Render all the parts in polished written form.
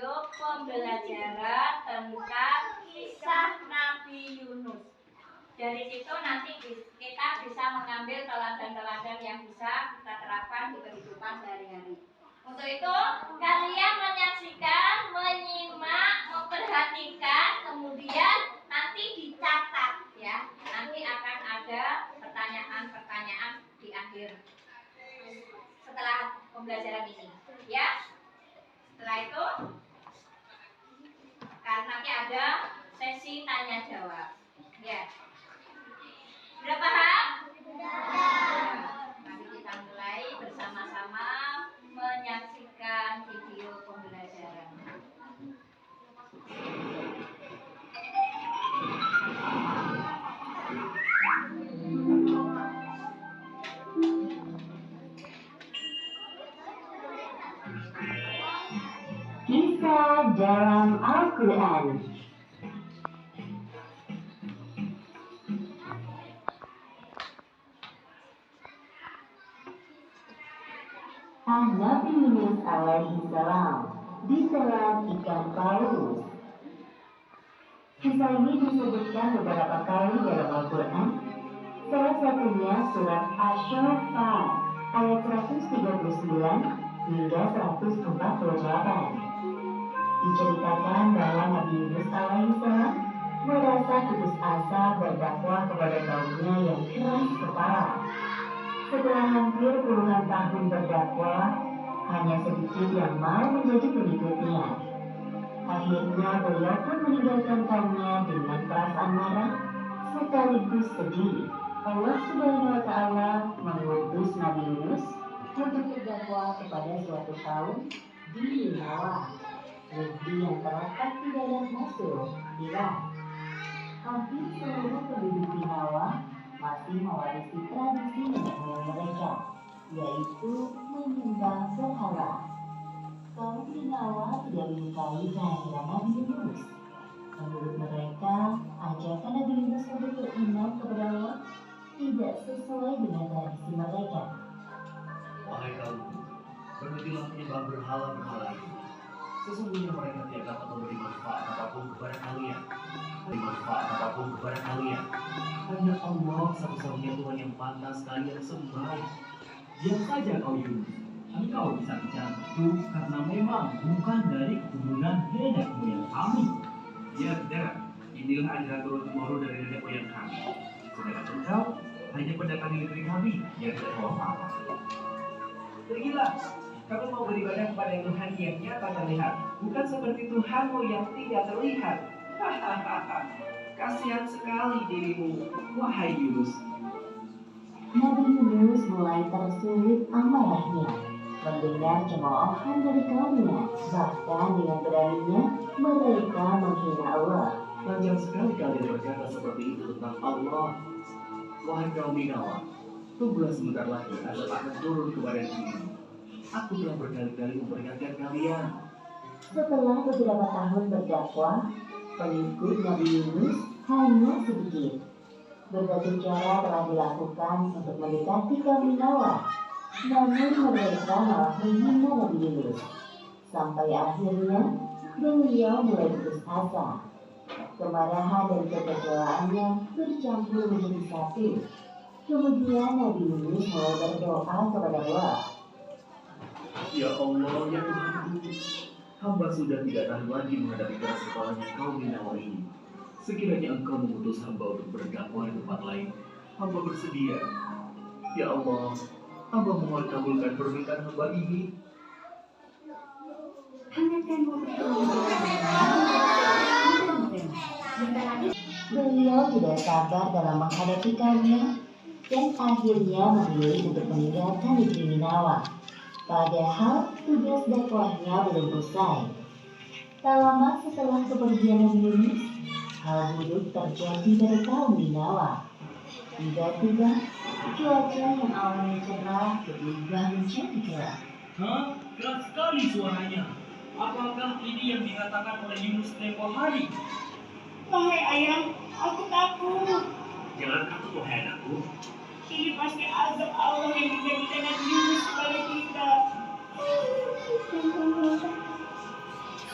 video pembelajaran tentang kisah Nabi Yunus. Dari situ nanti kita bisa mengambil teladan-teladan yang bisa kita terapkan di kehidupan sehari-hari. Untuk itu, kalian menyaksikan, menyimak, memperhatikan, kemudian nanti dicatat ya. Nanti akan ada pertanyaan-pertanyaan di akhir setelah pembelajaran ini ya. Setelah itu karena nanti ada sesi tanya jawab ya. Sudah paham? Mari kita mulai bersama-sama menyaksikan video pembelajaran. Kisah dalam Al-Quran. Nabi Yunus alaihi salam ditelan ikan paus. Kisah ini disebutkan beberapa kali dalam Al-Quran. Salah satunya surat Asy-Syu'ara ayat 139 hingga 148. Diceritakan bahwa Nabi Yunus alaihissalam merasa putus asa berdakwah kepada kaumnya yang keras kepala. Setelah hampir puluhan tahun berdakwah, hanya sedikit yang mau menjadi pengikutnya. Akhirnya beliau pun meninggalkan kaumnya dengan perasaan marah sekaligus sedih. Allah Subhanahu wa Ta'ala mengutus Nabi Yunus untuk berdakwah kepada suatu kaum di Ninawa, negeri yang terletak di daerah Mosul, Irak. Hampir seluruh penduduk Ninawa masih mewarisi tradisi nenek moyang mereka, yaitu menyembah berhala. Kaum Ninawa tidak menyukai kehadiran Nabi Yunus. Menurut mereka, ajakan Nabi Yunus untuk beriman kepada Allah tidak sesuai dengan tradisi mereka. Wahai kaumku, berhentilah menyembah berhala-berhala itu. Sesungguhnya mereka tidak dapat memberi manfaat apapun kepada kalian. Hanya Allah satu-satunya Tuhan yang pantas kalian sembah. Diam saja kau Yunus. Engkau bisa bicara itu karena memang bukan dari keturunan nenek moyang kami. Ya saudara, inilah ajaran turun-temurun dari nenek moyang kami. Sedangkan engkau hanya pendatang di negeri kami yang tidak tahu apa-apa. Pergilah, kamu mau beribadah kepada Tuhan yang nyata terlihat, bukan seperti Tuhanmu yang tidak terlihat. Hahaha, kasihan sekali dirimu, wahai Yunus. Nabi Yunus mulai tersulut amarahnya mendengar cemoohan dari kaumnya. Bahkan dengan beraninya mereka menghina Allah. Panjang sekali kalian berkata seperti itu tentang Allah. Wahai kaum Ninawa, tunggulah sebentar lagi azab akan turun kepada dirimu. Aku telah berkali-kali memperingatkan kalian. Setelah beberapa tahun berdakwah, pengikut Nabi Yunus hanya sedikit. Berbagai cara telah dilakukan untuk mendekati kaum Ninawa, namun mereka malah menghina Nabi Yunus. Sampai akhirnya beliau mulai putus asa. Kemarahan dan kekecewaannya bercampur menjadi satu. Kemudian Nabi Yunus mulai berdoa kepada Allah. Ya Allah, ya Tuhanku, hamba sudah tidak tahan lagi menghadapi keras kepalanya kaum Ninawa ini. Sekiranya Engkau mengutus hamba untuk berdakwah di tempat lain, hamba bersedia. Ya Allah, hamba mohon kabulkan permintaan hamba ini. Beliau tidak sabar dalam menghadapi kaumnya dan akhirnya memilih untuk meninggalkan negeri Ninawa. Padahal tugas dakwahnya belum usai. Tak lama setelah kepergian Nabi Yunus, hal buruk terjadi pada kaum Ninawa. Tiba-tiba, cuaca yang awalnya cerah berubah menjadi gelap. Keras sekali suaranya. Apakah ini yang dikatakan oleh Yunus tempo hari? Wahai ayah, aku takut. Jangan takut, wahai anakku. Ini pasti azab Allah yang diberikan Nabi Yunus kepada kita.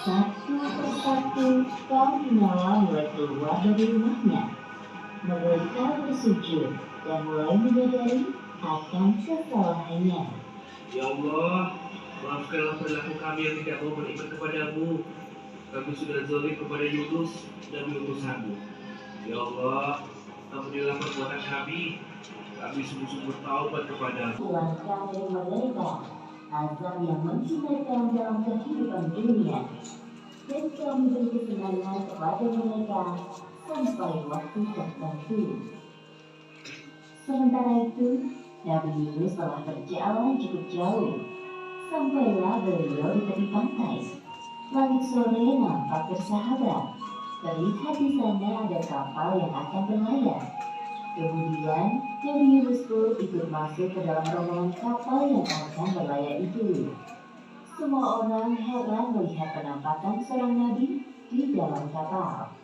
Satu persatu kaum Nawa mulai keluar dari rumahnya. Mereka bersujud dan mulai menyadari akan kesalahannya. Ya Allah, maafkanlah perilaku kami yang tidak mau beriman kepadamu. Kami sudah zalim kepada Yunus dan utusanmu. Ya Allah, ampunilah perbuatan kami. Kami sungguh-sungguh taubat kepadamu. Hilangkan dari mereka azab yang menjinakkan dalam kehidupan dunia, dan kami beri kesenangan kepada mereka sampai waktu tertentu. Sementara itu, Nabi Yunus telah berjalan cukup jauh. Sampailah beliau di tepi pantai. Langit sore nampak bersahabat. Terlihat di sana ada kapal yang akan berlayar. Kemudian, Nabi Yunus pun ikut masuk ke dalam rombongan kapal yang akan berlayar itu. Semua orang heran melihat penampakan seorang nabi di dalam kapal.